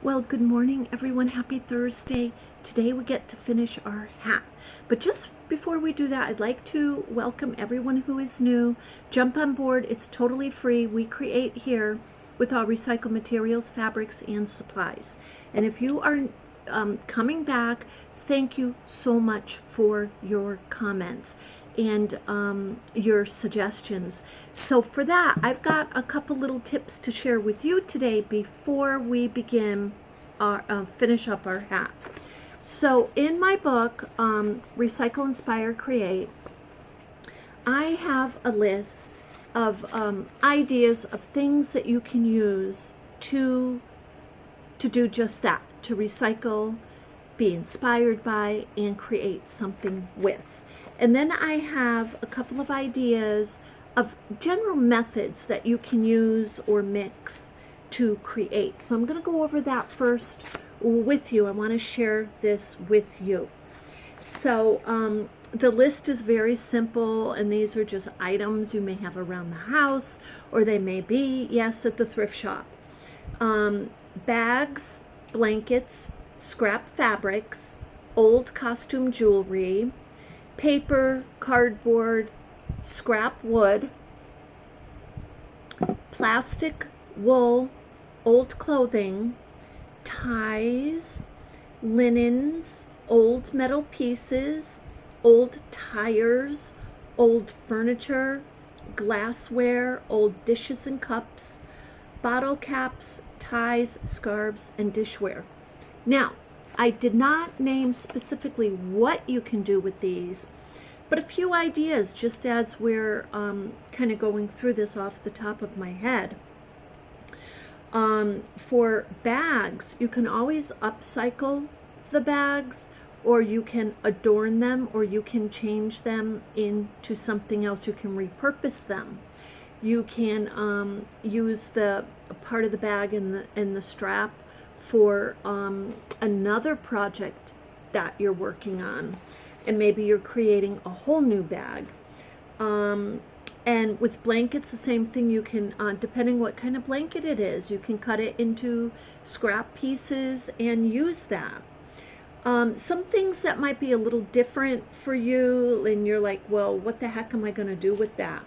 Well, good morning, everyone. Happy Thursday. Today we get to finish our hat. But just before we do that, I'd like to welcome everyone who is new. Jump on board. It's totally free. We create here with all recycled materials, fabrics, and supplies. And if you are coming back, thank you so much for your comments and your suggestions. So for that, I've got a couple little tips to share with you today before we begin finish up our hat. So in my book, Recycle, Inspire, Create, I have a list of ideas of things that you can use to do just that, to recycle, be inspired by, and create something with. And then I have a couple of ideas of general methods that you can use or mix to create. So I'm going to go over that first with you. I want to share this with you. So the list is very simple, and these are just items you may have around the house, or they may be, yes, at the thrift shop. Bags, blankets, scrap fabrics, old costume jewelry, paper, cardboard, scrap wood, plastic, wool, old clothing, ties, linens, old metal pieces, old tires, old furniture, glassware, old dishes and cups, bottle caps, ties, scarves, and dishware. Now, I did not name specifically what you can do with these, but a few ideas just as we're kind of going through this off the top of my head. For bags, you can always upcycle the bags, or you can adorn them, or you can change them into something else. You can repurpose them. You can use the part of the bag and the strap for another project that you're working on, and maybe you're creating a whole new bag. And with blankets, the same thing. You can, depending what kind of blanket it is, you can cut it into scrap pieces and use that. Some things that might be a little different for you, and you're like, well, what the heck am I going to do with that?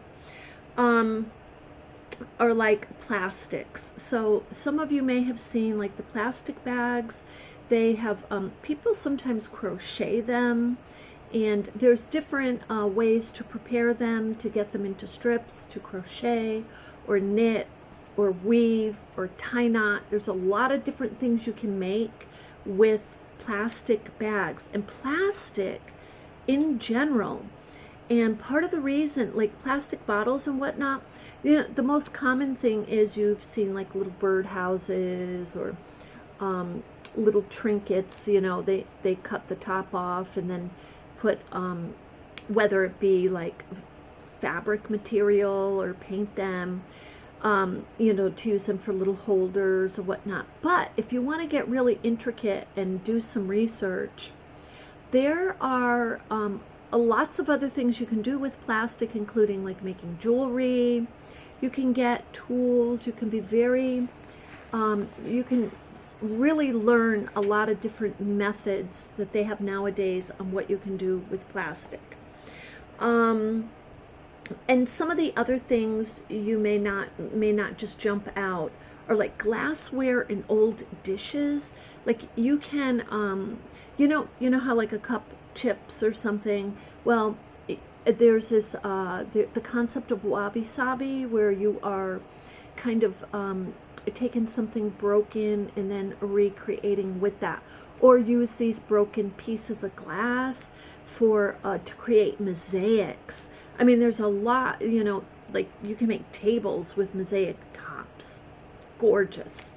Are like plastics. So some of you may have seen like the plastic bags. They have people sometimes crochet them, and there's different ways to prepare them, to get them into strips, to crochet or knit or weave or tie knot. There's a lot of different things you can make with plastic bags and plastic in general. And part of the reason, like plastic bottles and whatnot, you know, the most common thing is you've seen like little bird houses or little trinkets. You know, they cut the top off and then put whether it be like fabric material or paint them, you know, to use them for little holders or whatnot. But if you want to get really intricate and do some research, there are lots of other things you can do with plastic, including like making jewelry. You can get tools. You can be very, you can really learn a lot of different methods that they have nowadays on what you can do with plastic. And some of the other things you may not just jump out are like glassware and old dishes. Like you can, you know how like a cup chips or something. Well, there's this the concept of wabi-sabi, where you are kind of taking something broken and then recreating with that, or use these broken pieces of glass for to create mosaics. I mean, there's a lot, you know, like you can make tables with mosaic tops. Gorgeous.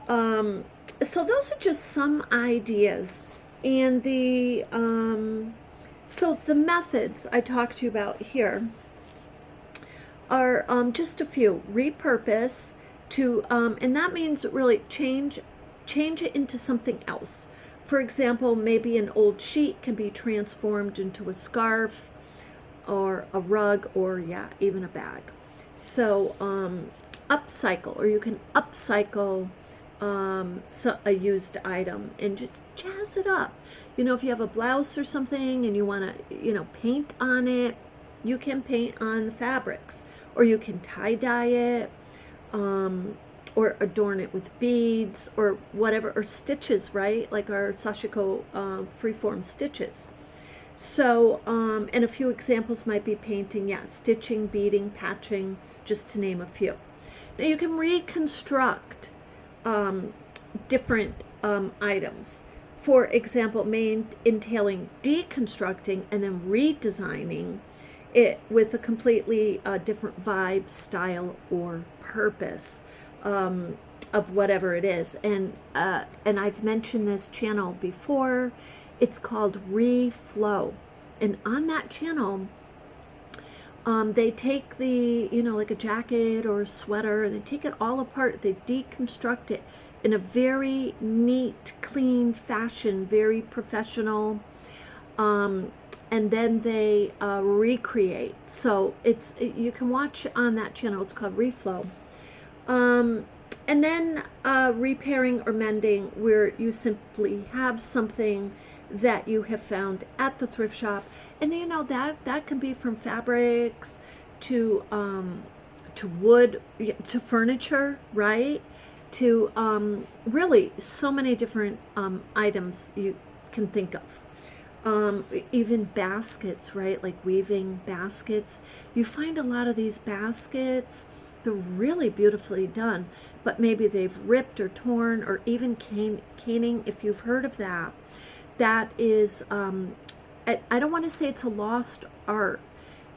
So those are just some ideas. And the so the methods I talked to you about here are just a few. Repurpose to and that means really change it into something else. For example, maybe an old sheet can be transformed into a scarf or a rug, or yeah, even a bag. So upcycle, or you can upcycle a used item and just jazz it up. You know, if you have a blouse or something and you want to, you know, paint on it, you can paint on the fabrics, or you can tie-dye it, or adorn it with beads or whatever, or stitches, right? Like our sashiko freeform stitches. So, and a few examples might be painting, yeah, stitching, beading, patching, just to name a few. Now you can reconstruct different items. For example, entailing deconstructing and then redesigning it with a completely different vibe, style, or purpose of whatever it is. And I've mentioned this channel before. It's called Reflow, and on that channel, they take the, you know, like a jacket or a sweater, they take it all apart, they deconstruct it in a very neat, clean fashion, very professional, and then they recreate. So you can watch on that channel. It's called Reflow. And then repairing or mending, where you simply have something that you have found at the thrift shop, and you know that can be from fabrics to wood, to furniture, right? To really so many different items you can think of. Even baskets, right? Like weaving baskets. You find a lot of these baskets, they're really beautifully done, but maybe they've ripped or torn, or even caning, if you've heard of that. That is, I don't want to say it's a lost art,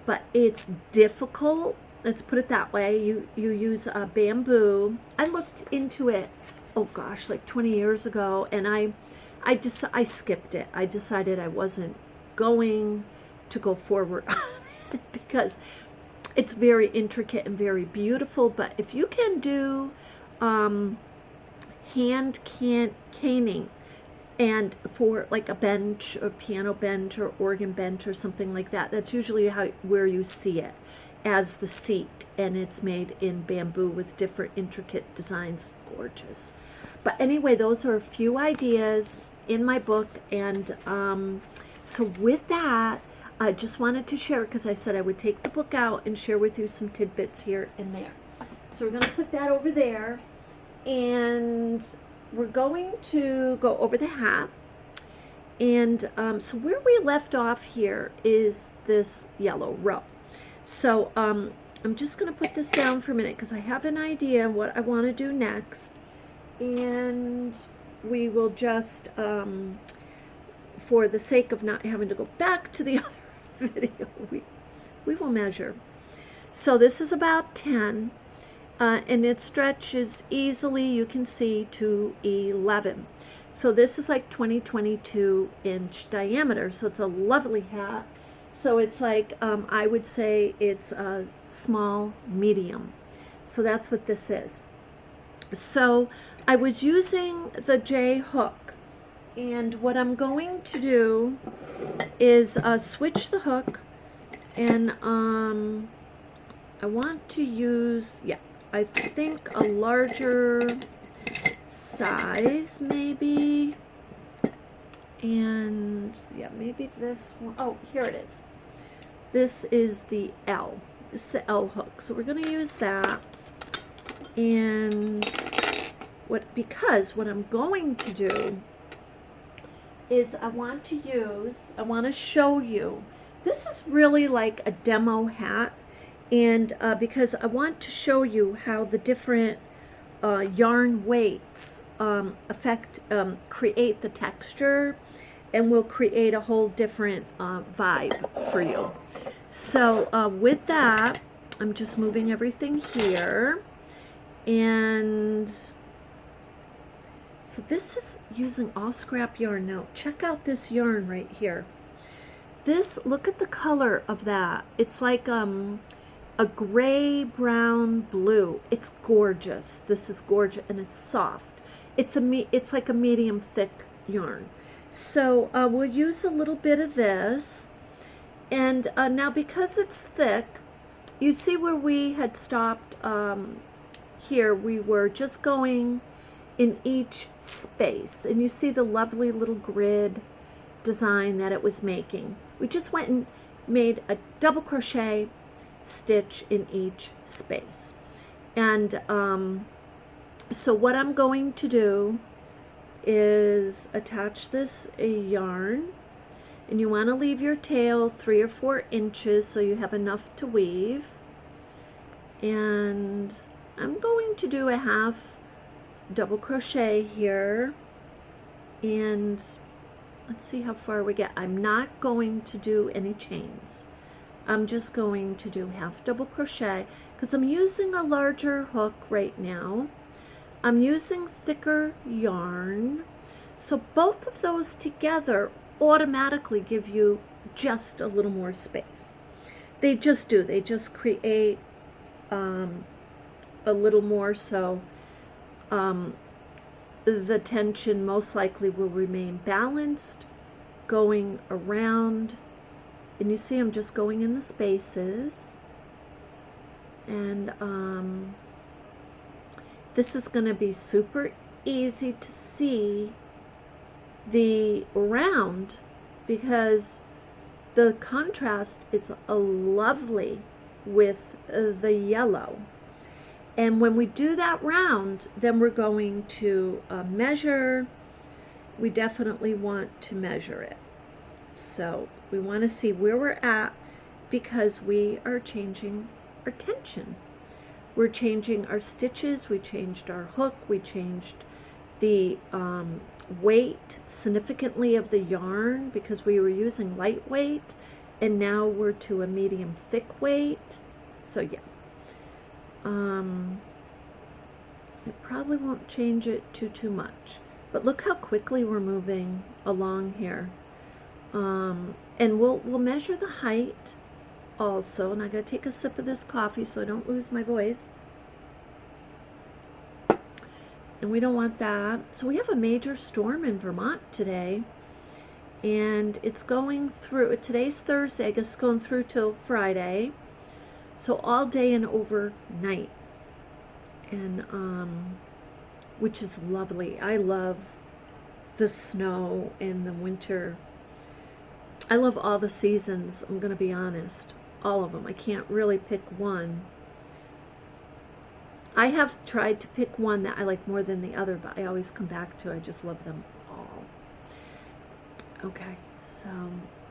but it's difficult. Let's put it that way. You use bamboo. I looked into it, oh gosh, like 20 years ago, and I skipped it. I decided I wasn't going to go forward on it because it's very intricate and very beautiful. But if you can do hand caning, and for like a bench or piano bench or organ bench or something like that, that's usually where you see it, as the seat, and it's made in bamboo with different intricate designs. Gorgeous. But anyway, those are a few ideas in my book, and so with that, I just wanted to share, because I said I would take the book out and share with you some tidbits here and there. So we're going to put that over there, and we're going to go over the hat. And so where we left off here is this yellow row. So I'm just going to put this down for a minute because I have an idea what I want to do next. And we will just, for the sake of not having to go back to the other video, we will measure. So this is about 10. And it stretches easily, you can see, to 11. So this is like 22-inch diameter, so it's a lovely hat. So it's like, I would say it's a small, medium. So that's what this is. So I was using the J hook, and what I'm going to do is switch the hook, and I want to use, yeah, I think a larger size maybe, and yeah, maybe this one. Oh, here it is. This is the L. This is the L hook. So we're going to use that. And because what I'm going to do is I want to show you, this is really like a demo hat. And because I want to show you how the different yarn weights create the texture, and will create a whole different vibe for you. So with that, I'm just moving everything here. And so this is using all scrap yarn. Now check out this yarn right here. This, look at the color of that. It's like a gray, brown, blue. It's gorgeous. This is gorgeous, and it's soft. It's like a medium thick yarn. So we'll use a little bit of this, and now because it's thick, you see where we had stopped here. We were just going in each space. And you see the lovely little grid design that it was making. We just went and made a double crochet stitch in each space. And so what I'm going to do is attach this yarn, and you want to leave your tail 3 or 4 inches so you have enough to weave. And I'm going to do a half double crochet here, and let's see how far we get. I'm not going to do any chains. I'm just going to do half double crochet because I'm using a larger hook right now. I'm using thicker yarn, so both of those together automatically give you just a little more space. They just do. They just create a little more, so the tension most likely will remain balanced going around. And you see I'm just going in the spaces, and this is going to be super easy to see the round because the contrast is lovely with the yellow. And when we do that round, then we're going to measure. We definitely want to measure it. So we want to see where we're at because we are changing our tension. We're changing our stitches, we changed our hook, we changed the weight significantly of the yarn because we were using lightweight, and now we're to a medium thick weight. So yeah, it probably won't change it too much, but look how quickly we're moving along here. And we'll measure the height also, and I gotta take a sip of this coffee so I don't lose my voice. And we don't want that. So we have a major storm in Vermont today, and it's going through. Today's Thursday, I guess it's going through till Friday, so all day and overnight, and which is lovely. I love the snow and the winter. I love all the seasons, I'm gonna be honest, all of them. I can't really pick one. I have tried to pick one that I like more than the other, but I always come back to I just love them all. Okay, so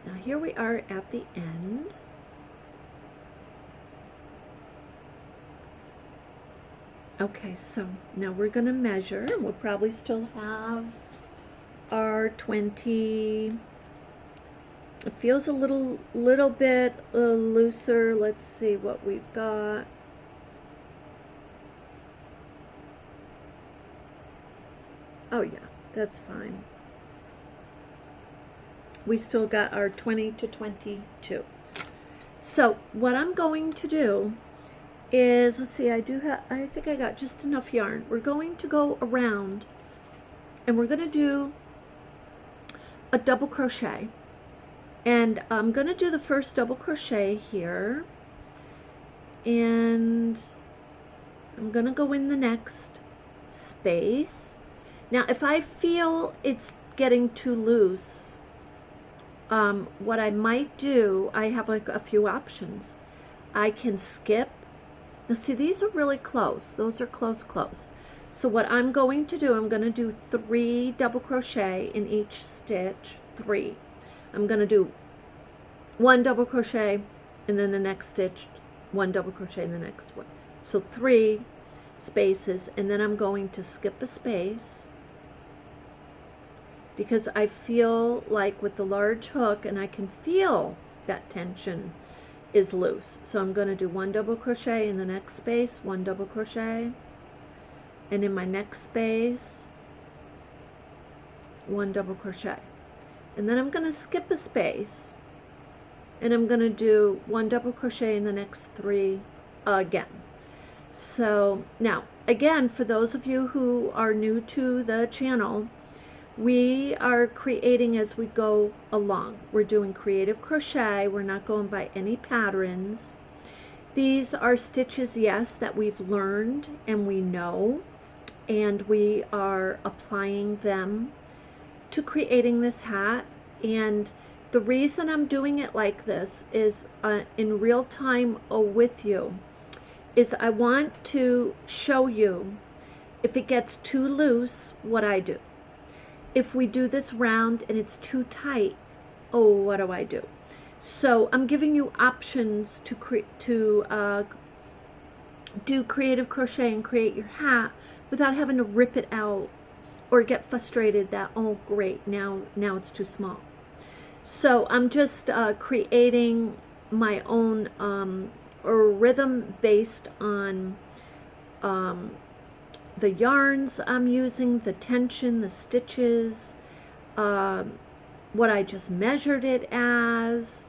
now here we are at the end. Okay, so now we're gonna measure. We'll probably still have our 20. It feels a little bit looser. Let's see what we've got. Oh yeah, that's fine. We still got our 20 to 22. So what I'm going to do is, let's see, I think I got just enough yarn. We're going to go around and we're going to do a double crochet. And I'm going to do the first double crochet here, and I'm going to go in the next space. Now if I feel it's getting too loose, what I might do, I have like a few options. I can skip. Now see, these are really close. Those are close. So what I'm going to do, I'm going to do 3 double crochet in each stitch, 3. I'm going to do 1 double crochet and then the next stitch, 1 double crochet in the next one. So 3 spaces, and then I'm going to skip a space because I feel like with the large hook, and I can feel that tension is loose. So I'm going to do 1 double crochet in the next space, 1 double crochet, and in my next space 1 double crochet, and then I'm going to skip a space and I'm going to do 1 double crochet in the next 3 again. So now again, for those of you who are new to the channel, we are creating as we go along. We're doing creative crochet. We're not going by any patterns. These are stitches, yes, that we've learned and we know. and we are applying them to creating this hat. And the reason I'm doing it like this is in real time with you is I want to show you if it gets too loose, what I do. If we do this round and it's too tight, oh, what do I do? So I'm giving you options to do creative crochet and create your hat without having to rip it out or get frustrated that, oh great, now it's too small. So I'm just creating my own rhythm based on the yarns I'm using, the tension, the stitches, what I just measured it as,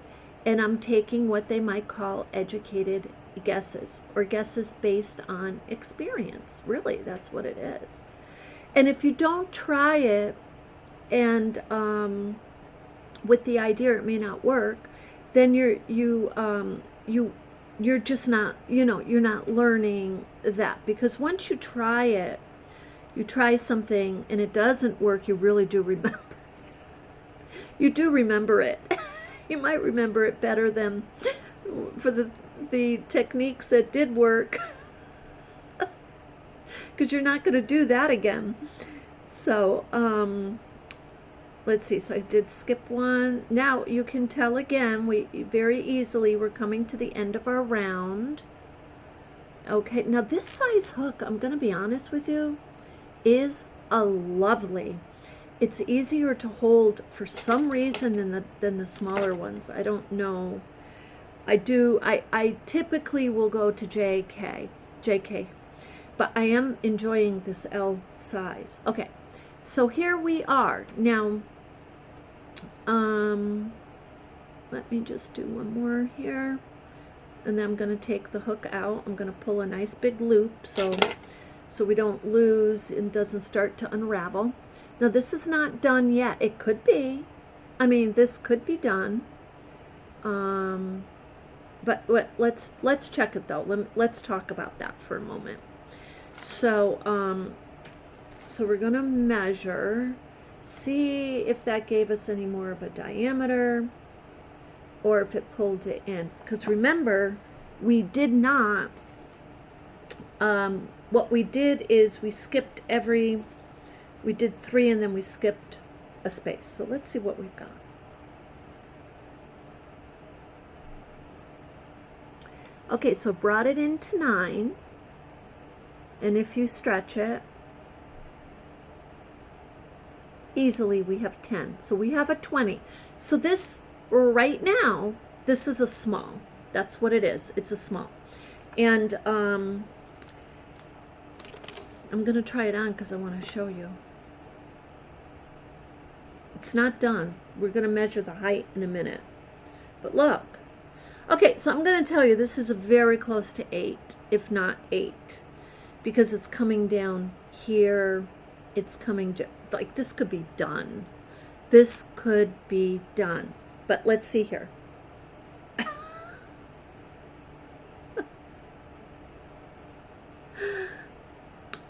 and I'm taking what they might call educated guesses, or guesses based on experience. Really, that's what it is. And if you don't try it and with the idea it may not work, then you're just not, you're not learning that. Because once you try it, you try something and it doesn't work, you really do remember. You do remember it. You might remember it better than for the techniques that did work. Because you're not going to do that again. So, let's see. So I did skip one. Now you can tell again, we very easily, we're coming to the end of our round. Okay, now this size hook, I'm going to be honest with you, is a lovely. It's easier to hold for some reason than the smaller ones. I don't know. I typically will go to JK, but I am enjoying this L size. Okay, so here we are. Now, let me just do one more here. And then I'm going to take the hook out. I'm going to pull a nice big loop so we don't lose and doesn't start to unravel. Now this is not done yet. It could be. I mean, this could be done. But let's check it though. Let's talk about that for a moment. So so we're going to measure, see if that gave us any more of a diameter or if it pulled it in. Because remember, we did not, what we did is we skipped we did 3 and then we skipped a space. So let's see what we've got. Okay, so brought it into 9, and if you stretch it, easily we have 10. So we have a 20. So this, right now, this is a small. That's what it is. It's a small. And I'm going to try it on because I want to show you. It's not done. We're going to measure the height in a minute. But look. Okay, so I'm going to tell you this is very close to 8, if not 8. Because it's coming down here. It's coming, like this could be done. This could be done. But let's see here.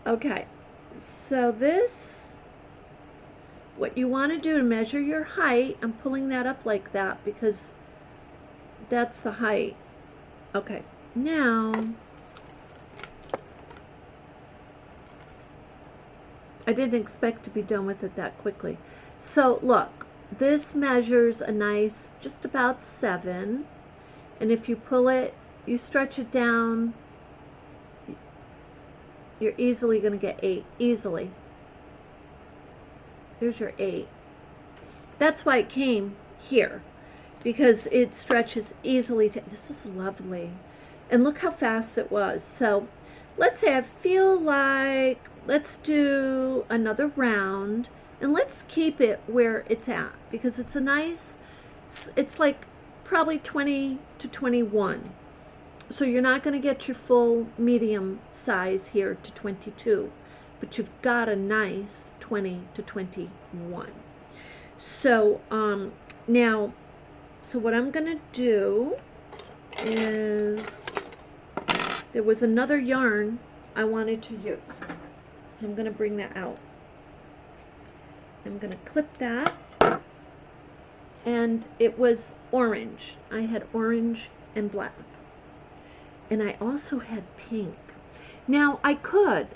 Okay, so this, what you want to do to measure your height, I'm pulling that up like that because that's the height. Okay, now, I didn't expect to be done with it that quickly. So look, this measures a nice, just about 7. And if you pull it, you stretch it down, you're easily going to get 8, easily. There's your 8. That's why it came here, because it stretches easily to, this is lovely. And look how fast it was. So let's say I feel like, let's do another round, and let's keep it where it's at, because it's a nice, it's like probably 20 to 21. So you're not going to get your full medium size here to 22, but you've got a nice 20 to 21. So now, so what I'm going to do is, there was another yarn I wanted to use. So I'm going to bring that out. I'm going to clip that. And it was orange. I had orange and black. And I also had pink. Now I could,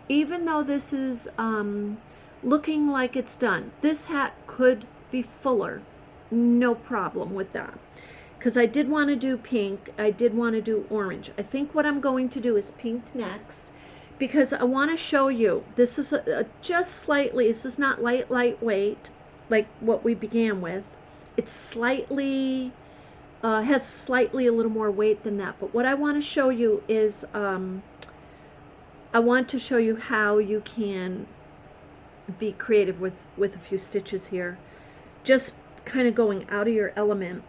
even though this is looking like it's done, this hat could be fuller. No problem with that. Because I did want to do pink. I did want to do orange. I think what I'm going to do is pink next. Because I want to show you, this is just slightly, this is not lightweight, like what we began with. It's slightly, has slightly a little more weight than that. But what I want to show you is, I want to show you how you can be creative with a few stitches here. Just kind of going out of your element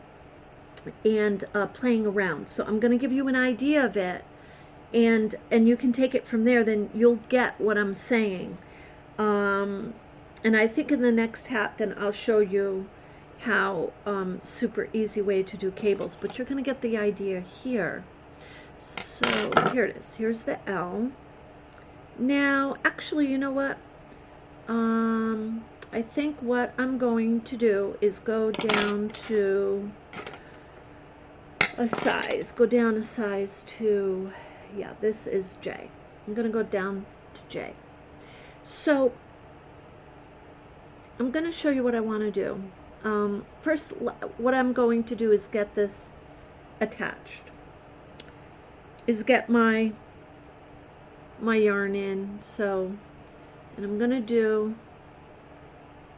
and playing around. So I'm going to give you an idea of it. And you can take it from there, then you'll get what I'm saying. And I think in the next hat, then I'll show you how super easy way to do cables, but you're going to get the idea here. So here it is. Here's the L. Now, actually, you know what? I think what I'm going to do is go down to a size. Go down a size to... yeah, this is J. I'm going to go down to J. So I'm going to show you what I want to do. First, what I'm going to do is get this attached. Is get my yarn in. So, and I'm going to do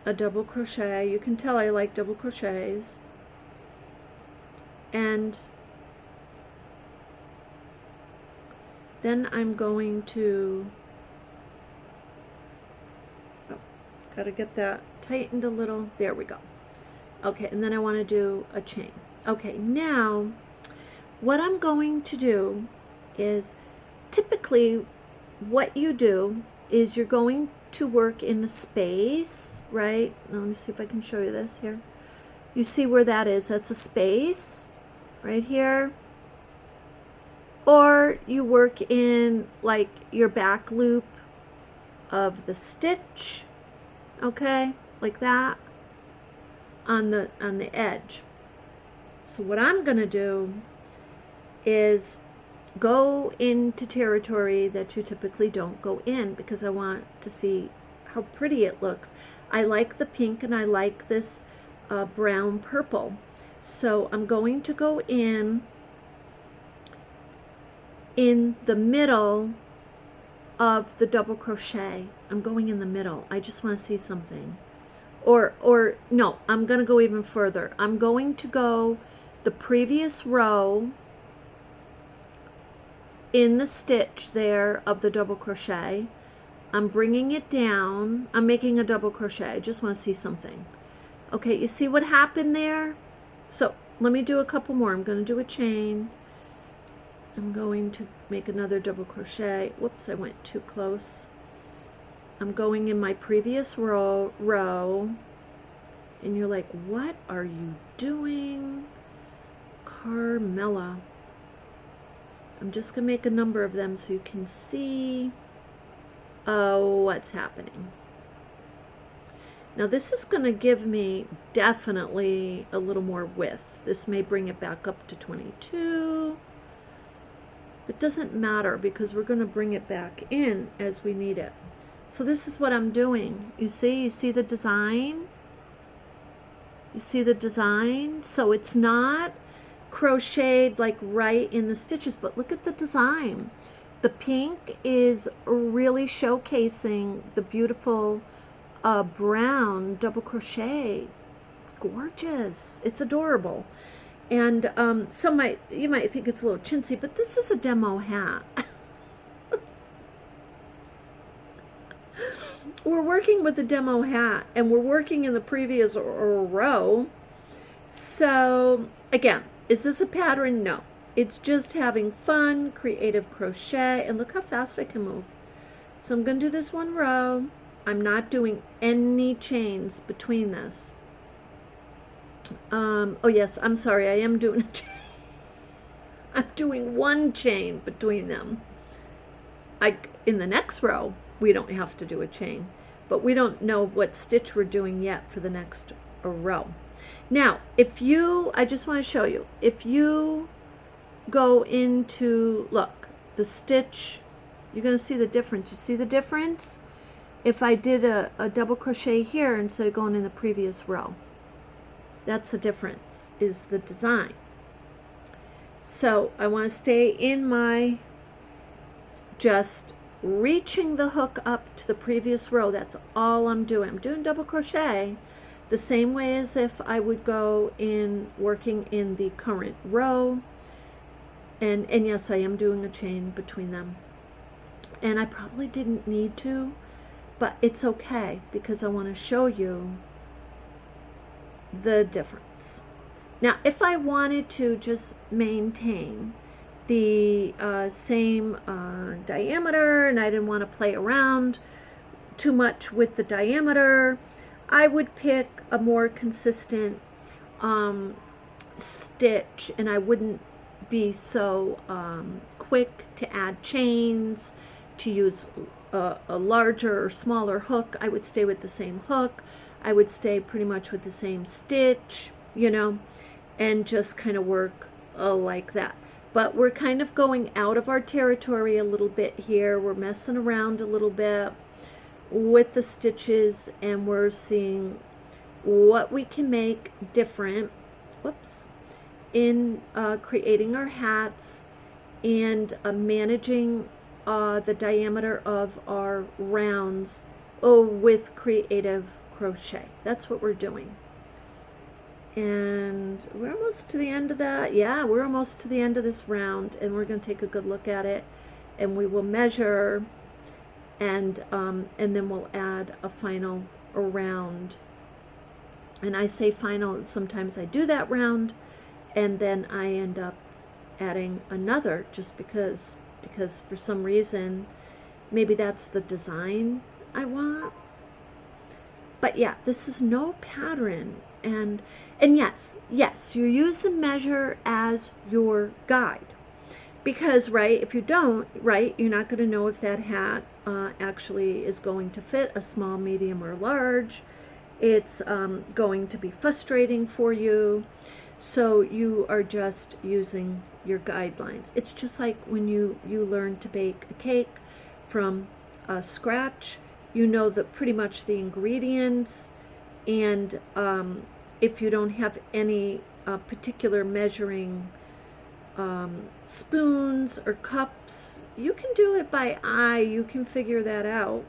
a double crochet. You can tell I like double crochets. And then I'm going to, gotta get that tightened a little. There we go. Okay, and then I want to do a chain. Okay, now what I'm going to do is, typically what you do is you're going to work in a space, right? Now, let me see if I can show you this here. You see where that is? That's a space right here. Or you work in like your back loop of the stitch, okay, like that on the edge. So what I'm gonna do is go into territory that you typically don't go in, because I want to see how pretty it looks. I like the pink and I like this brown purple. So I'm going to go in the middle of the double crochet. I'm going in the middle. I just want to see something. Or no, I'm going to go even further. I'm going to go the previous row in the stitch there of the double crochet. I'm bringing it down. I'm making a double crochet. I just want to see something. Okay, you see what happened there? So let me do a couple more. I'm going to do a chain. I'm going to make another double crochet. Whoops, I went too close. I'm going in my previous row, and you're like, what are you doing, Carmella? I'm just going to make a number of them so you can see what's happening. Now this is going to give me definitely a little more width. This may bring it back up to 22. It doesn't matter because we're going to bring it back in as we need it. So this is what I'm doing. You see the design? You see the design? So it's not crocheted like right in the stitches, but look at the design. The pink is really showcasing the beautiful brown double crochet. It's gorgeous. It's adorable. And you might think it's a little chintzy, but this is a demo hat. We're working with a demo hat, and we're working in the previous row. So again, is this a pattern? No. It's just having fun, creative crochet, and look how fast I can move. So I'm going to do this one row. I'm not doing any chains between this. Oh yes, I'm sorry, I am doing a chain. I'm doing one chain between them. In the next row, we don't have to do a chain, but we don't know what stitch we're doing yet for the next row. Now, if you, I just want to show you, if you go into, look, the stitch, you're going to see the difference. You see the difference? If I did a double crochet here instead of going in the previous row, that's the difference, is the design. So I want to stay in my, just reaching the hook up to the previous row. That's all I'm doing. I'm doing double crochet the same way as if I would go in working in the current row. And yes, I am doing a chain between them. And I probably didn't need to, but it's okay because I want to show you the difference. Now, if I wanted to just maintain the same diameter and I didn't want to play around too much with the diameter, I would pick a more consistent stitch, and I wouldn't be so quick to add chains, to use a larger or smaller hook. I would stay with the same hook. I would stay pretty much with the same stitch, you know, and just kind of work like that. But we're kind of going out of our territory a little bit here. We're messing around a little bit with the stitches, and we're seeing what we can make different, whoops, in creating our hats and managing the diameter of our rounds with creative crochet. That's what we're doing. And we're almost to the end of that. Yeah, we're almost to the end of this round, and we're going to take a good look at it, and we will measure, and then we'll add a final round. And I say final, sometimes I do that round and then I end up adding another just because for some reason maybe that's the design I want. But yeah, this is no pattern, and yes, you use the measure as your guide, because right, if you don't, right, you're not going to know if that hat actually is going to fit a small, medium, or large. It's going to be frustrating for you, so you are just using your guidelines. It's just like when you learn to bake a cake from scratch. You know that pretty much the ingredients, and if you don't have any particular measuring spoons or cups, you can do it by eye. You can figure that out.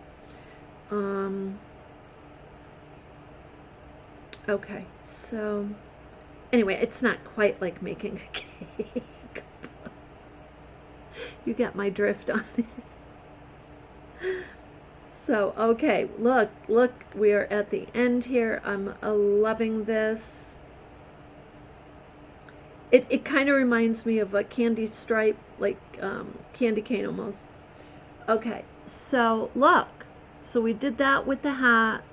Okay, so anyway, it's not quite like making a cake. You get my drift on it. So, okay, look, we are at the end here. I'm loving this. It kind of reminds me of a candy stripe, like candy cane almost. Okay, so look. So we did that with the hat.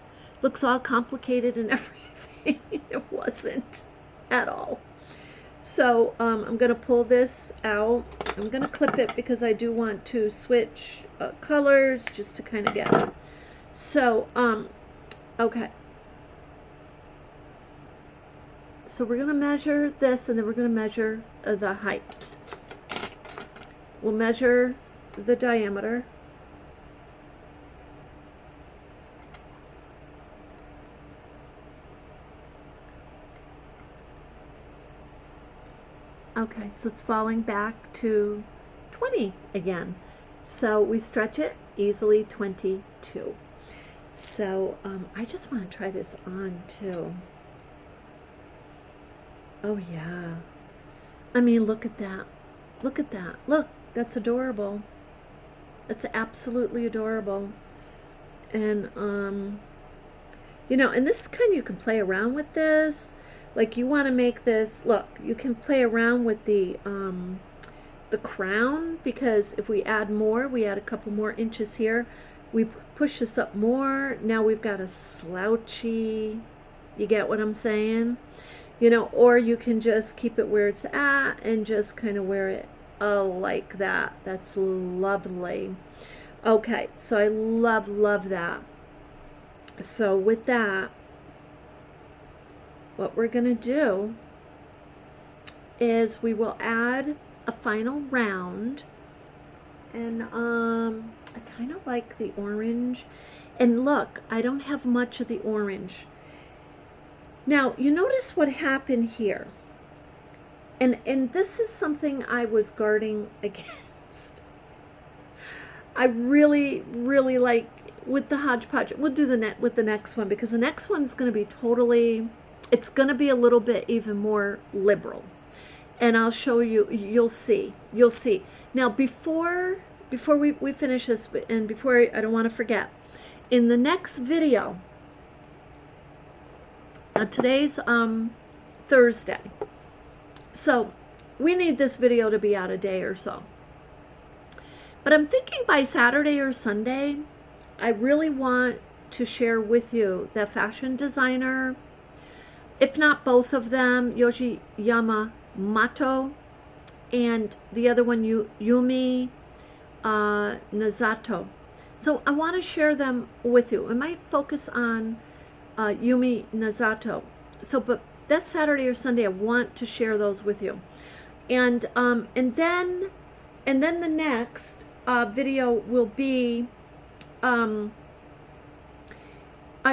Looks all complicated and everything. It wasn't at all. So I'm going to pull this out. I'm going to clip it because I do want to switch colors just to kind of get it. So, okay. So we're going to measure this, and then we're going to measure the height. We'll measure the diameter. Okay, so it's falling back to 20 again. So we stretch it easily, 22. So I just want to try this on too. Oh yeah. I mean, look at that. Look at that. Look, that's adorable. That's absolutely adorable. And you know, and this kind, you can play around with this. Like, you want to make this, look, you can play around with the crown, because if we add more, we add a couple more inches here, we push this up more, now we've got a slouchy, you get what I'm saying? You know, or you can just keep it where it's at and just kind of wear it like that. That's lovely. Okay, so I love that. So with that, what we're going to do is we will add a final round. And I kind of like the orange. And look, I don't have much of the orange. Now, you notice what happened here. And this is something I was guarding against. I really like with the hodgepodge. We'll do with the next one, because the next one's going to be totally, it's going to be a little bit even more liberal. And I'll show you, you'll see. Now, before we finish this, and before I don't want to forget, in the next video, today's Thursday, so we need this video to be out a day or so. But I'm thinking by Saturday or Sunday, I really want to share with you that fashion designer, if not both of them, Yoji Yamamoto, and the other one, Yumi Nazato. So I want to share them with you. I might focus on Yumi Nazato. So, but that's Saturday or Sunday. I want to share those with you, and then the next video will be I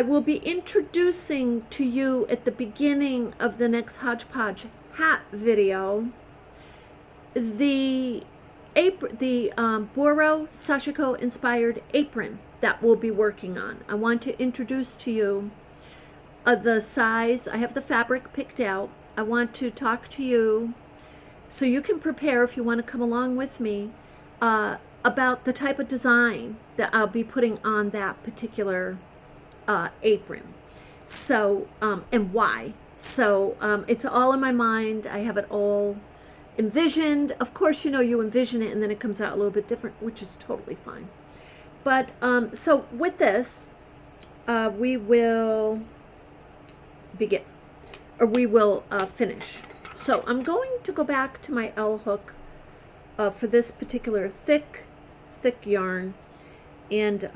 will be introducing to you at the beginning of the next hodgepodge hat video the Boro Sashiko inspired apron that we'll be working on. I want to introduce to you the size. I have the fabric picked out. I want to talk to you so you can prepare, if you want to come along with me, about the type of design that I'll be putting on that particular apron. So, and why. So it's all in my mind. I have it all envisioned. Of course, you know, you envision it and then it comes out a little bit different, which is totally fine. But so with this, we will begin, or we will finish. So I'm going to go back to my L hook for this particular thick yarn, and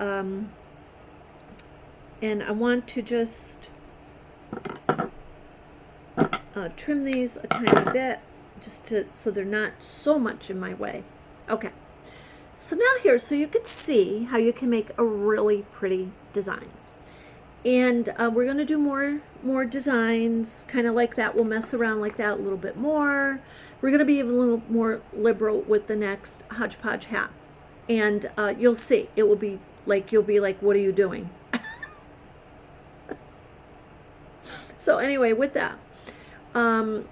I want to just trim these a tiny bit, just so they're not so much in my way. Okay, so now here, so you can see how you can make a really pretty design. And we're going to do more designs, kind of like that. We'll mess around like that a little bit more. We're going to be even a little more liberal with the next hodgepodge hat. And you'll see, it will be like, you'll be like, what are you doing? So anyway, with that, we'll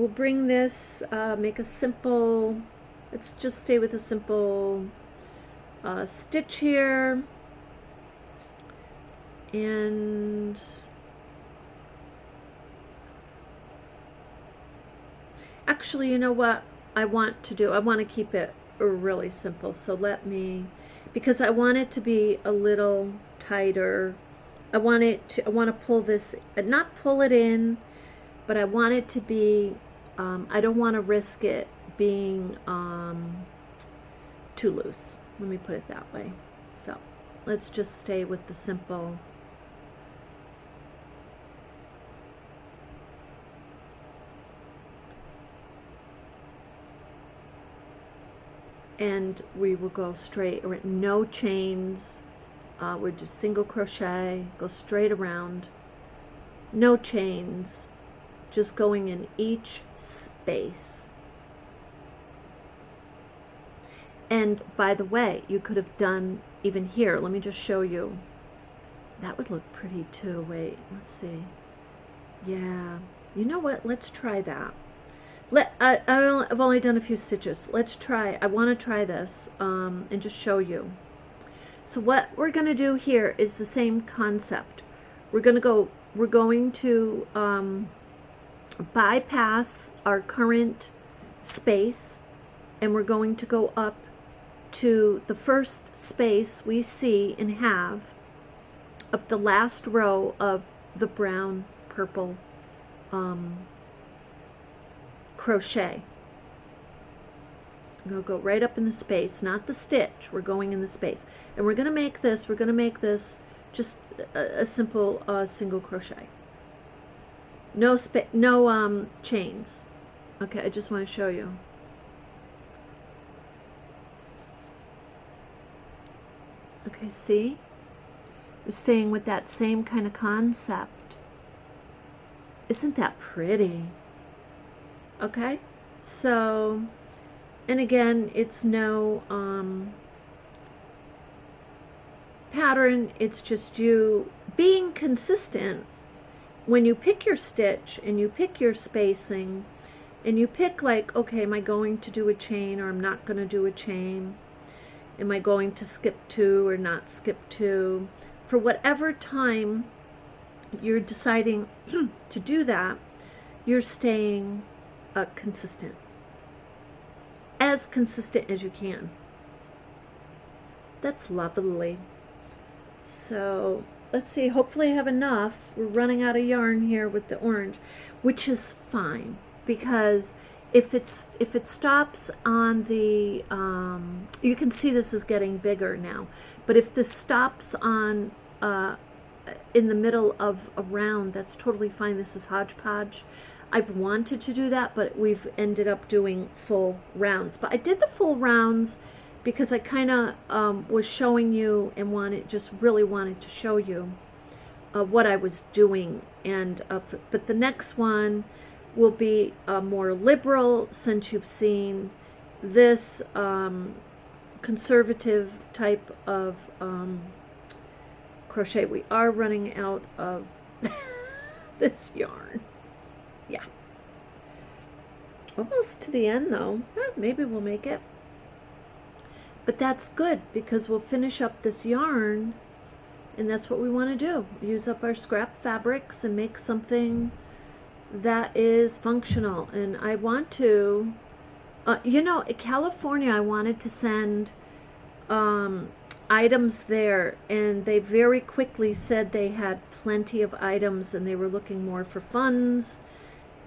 bring this, make a simple, let's just stay with a simple stitch here. And actually, you know what I want to do? I want to keep it really simple. So let me, because I want it to be a little tighter. I want to pull this, not pull it in, but I want it to be, I don't want to risk it being too loose. Let me put it that way. So let's just stay with the simple. And we will go straight, or no chains. We're just single crochet, go straight around, no chains, just going in each space. And by the way, you could have done even here. Let me just show you. That would look pretty too. Wait, let's see. Yeah, you know what? Let's try that. I've only done a few stitches. Let's try. I want to try this and just show you. So what we're going to do here is the same concept. We're going to bypass our current space, and we're going to go up to the first space we see and have of the last row of the brown purple crochet. I'm going to go right up in the space, not the stitch. We're going in the space. And we're going to make this just a simple single crochet. No chains. Okay, I just want to show you. Okay, see? We're staying with that same kind of concept. Isn't that pretty? Okay, so, and again, it's no pattern, it's just you being consistent. When you pick your stitch and you pick your spacing and you pick like, okay, am I going to do a chain or I'm not going to do a chain? Am I going to skip 2 or not skip 2? For whatever time you're deciding to do that, you're staying consistent. As consistent as you can. That's lovely. So let's see, hopefully I have enough. We're running out of yarn here with the orange, which is fine, because if it stops on the you can see this is getting bigger now, but if this stops on in the middle of a round, that's totally fine. This is hodgepodge. I've wanted to do that, but we've ended up doing full rounds. But I did the full rounds because I kind of was showing you and just really wanted to show you what I was doing. And but the next one will be more liberal, since you've seen this conservative type of crochet. We are running out of this yarn. Yeah. Almost to the end though. Maybe we'll make it. But that's good, because we'll finish up this yarn, and that's what we want to do. Use up our scrap fabrics and make something that is functional. And I want to, you know, in California, I wanted to send items there, and they very quickly said they had plenty of items and they were looking more for funds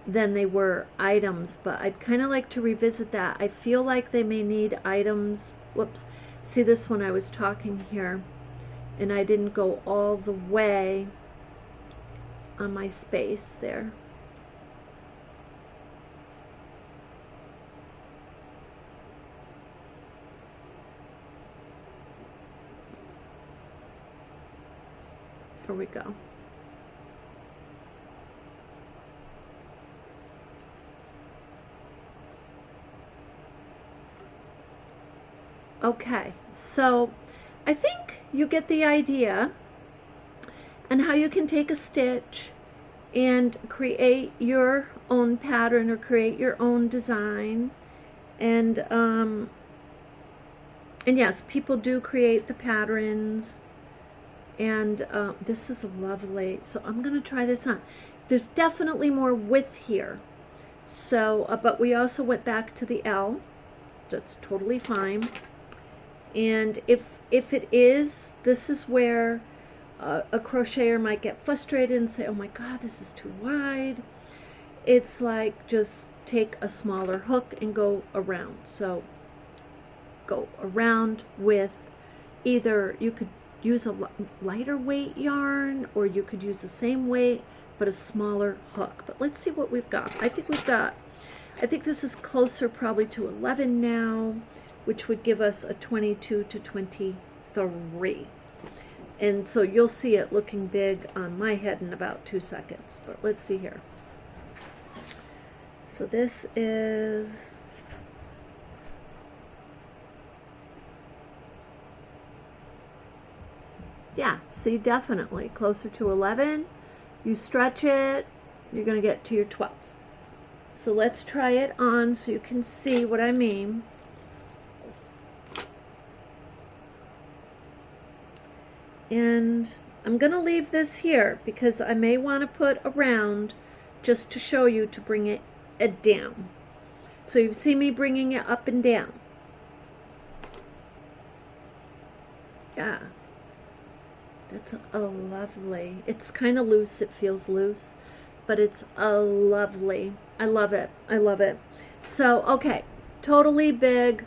than they were items. But I'd kind of like to revisit that. I feel like they may need items. Whoops. See this one, I was talking here and I didn't go all the way on my space there. Here we go. Okay, so I think you get the idea and how you can take a stitch and create your own pattern or create your own design. And yes, people do create the patterns. And this is lovely. So I'm going to try this on. There's definitely more width here. So, but we also went back to the L. That's totally fine. And if it is, this is where a crocheter might get frustrated and say, oh my God, this is too wide. It's like, just take a smaller hook and go around. So go around with either, you could use a lighter weight yarn, or you could use the same weight but a smaller hook. But let's see what we've got. I think this is closer probably to 11 now, which would give us a 22 to 23. And so you'll see it looking big on my head in about 2 seconds. But let's see here. So this is, yeah, see, definitely closer to 11. You stretch it, you're going to get to your 12. So let's try it on so you can see what I mean. And I'm going to leave this here because I may want to put around just to show you, to bring it down. So you see me bringing it up and down. Yeah. That's a lovely, it's kind of loose, it feels loose, but it's a lovely, I love it, I love it. So, okay, totally big.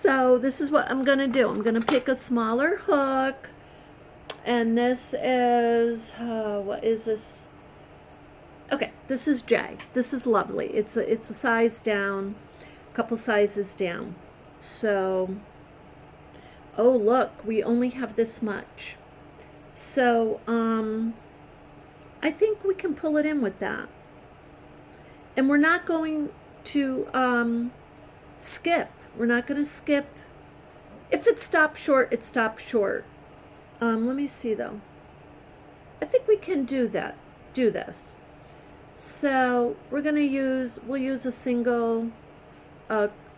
So this is what I'm gonna do. I'm gonna pick a smaller hook, and this is what is this? Okay, this is J. This is lovely. It's a size down, a couple sizes down. So, oh look, we only have this much. So I think we can pull it in with that. And we're not going to skip. We're not going to skip. If it stops short, it stops short. Let me see though. I think we can do that. Do this. So we're going to we'll use a single,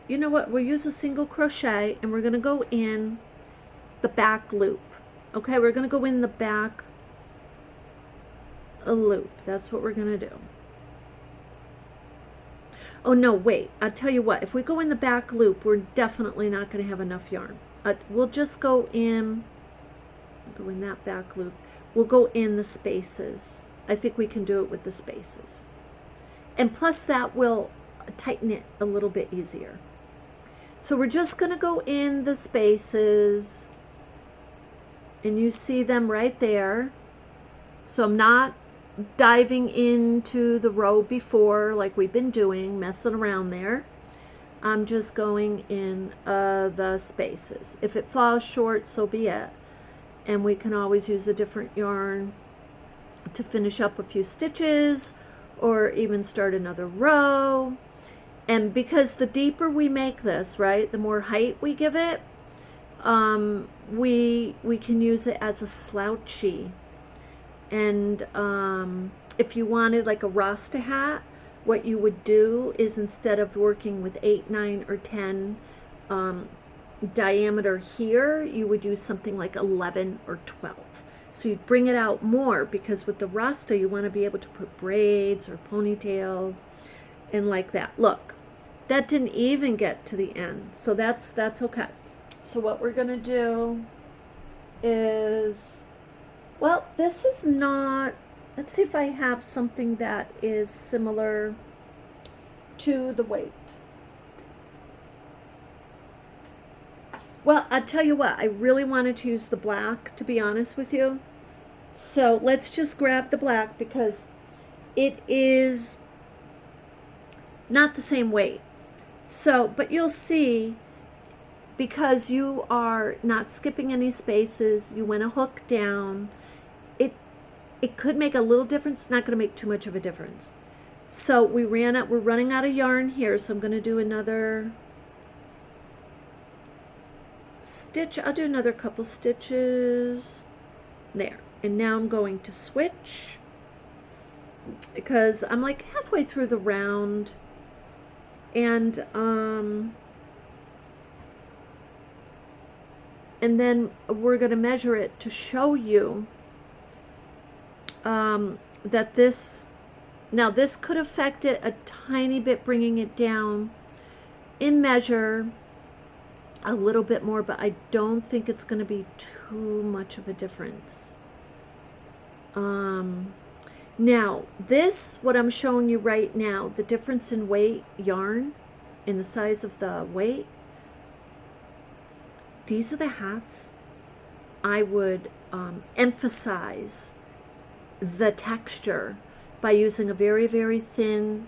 you know what? We'll use a single crochet, and we're going to go in the back loop. Okay, we're going to go in the back loop. That's what we're going to do. Oh no, wait, I'll tell you what, if we go in the back loop, we're definitely not going to have enough yarn. We'll just go in that back loop. We'll go in the spaces. I think we can do it with the spaces. And plus that will tighten it a little bit easier. So we're just going to go in the spaces, and you see them right there. So I'm not diving into the row before like we've been doing, messing around there. I'm just going in the spaces. If it falls short, so be it. And we can always use a different yarn to finish up a few stitches, or even start another row. And because the deeper we make this, right, the more height we give it, we can use it as a slouchy. And if you wanted like a Rasta hat, what you would do is, instead of working with 8, 9, or 10 diameter here, you would use something like 11 or 12. So you'd bring it out more, because with the Rasta you want to be able to put braids or ponytail and like that. Look, that didn't even get to the end, so that's okay. So what we're gonna do is, well, this is not, let's see if I have something that is similar to the weight. Well, I'll tell you what, I really wanted to use the black, to be honest with you. So let's just grab the black, because it is not the same weight. So, but you'll see, because you are not skipping any spaces, you went a hook down, it could make a little difference, not going to make too much of a difference. So we're running out of yarn here, so I'm going to do another stitch. I'll do another couple stitches there. And now I'm going to switch, because I'm like halfway through the round, and then we're going to measure it to show you that this could affect it a tiny bit, bringing it down in measure a little bit more, but I don't think it's going to be too much of a difference. Now this, what I'm showing you right now, the difference in weight, yarn, in the size of the weight, these are the hats I would emphasize the texture by using a very, very thin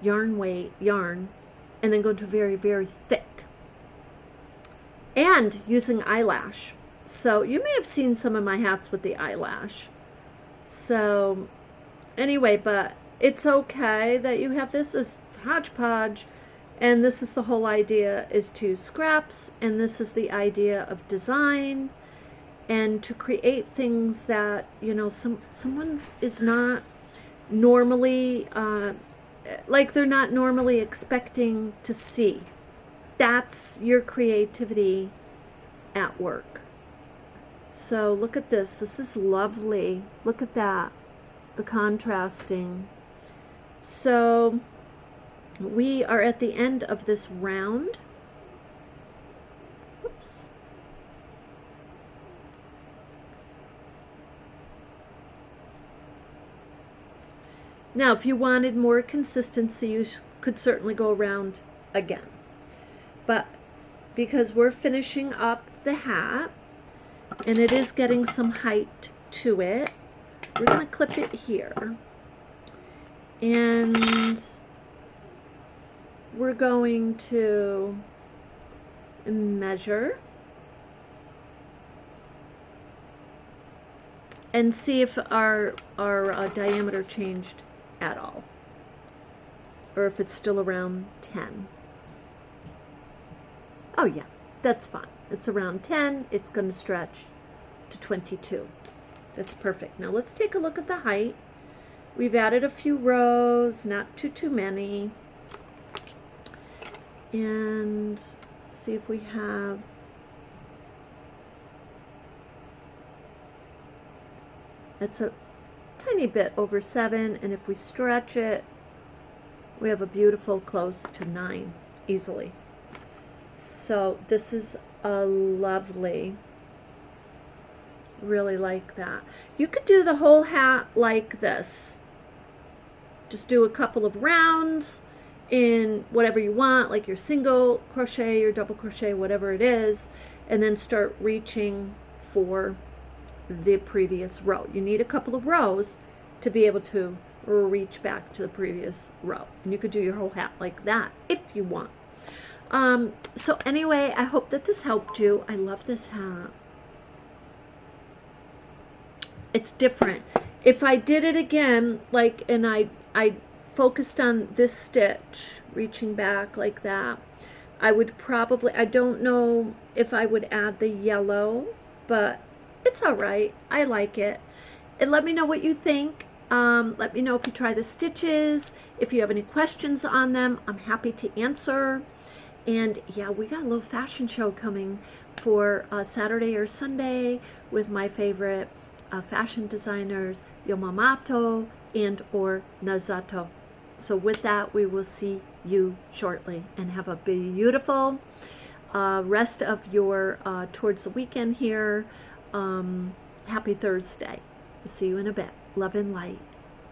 yarn, and then go to very, very thick, and using eyelash. So you may have seen some of my hats with the eyelash. So anyway, but it's okay that you have this as hodgepodge, and this is the whole idea, is to use scraps, and this is the idea of design, and to create things that, you know, someone is not normally like they're not normally expecting to see. That's your creativity at work. So look at this. This is lovely. Look at that, the contrasting. So we are at the end of this round. Whoops. Now, if you wanted more consistency, you could certainly go around again. But because we're finishing up the hat, and it is getting some height to it, we're going to clip it here. And we're going to measure and see if our diameter changed at all, or if it's still around 10. Oh yeah, that's fine. It's around 10. It's going to stretch to 22. That's perfect. Now let's take a look at the height. We've added a few rows, not too many. And see if we have, it's a tiny bit over 7, and if we stretch it, we have a beautiful close to 9 easily. So this is a lovely, really like that. You could do the whole hat like this. Just do a couple of rounds in whatever you want, like your single crochet, your double crochet, whatever it is, and then start reaching for the previous row. You need a couple of rows to be able to reach back to the previous row. And you could do your whole hat like that if you want. So anyway, I hope that this helped you. I love this hat. It's different. If I did it again, like, and I focused on this stitch, reaching back like that, I would probably, I don't know if I would add the yellow, but it's all right. I like it. And let me know what you think. Let me know if you try the stitches. If you have any questions on them, I'm happy to answer. And yeah, we got a little fashion show coming for Saturday or Sunday with my favorite fashion designers, Yamamoto and or Nazato. So with that, we will see you shortly, and have a beautiful rest of your towards the weekend here. Happy Thursday. See you in a bit. Love and light.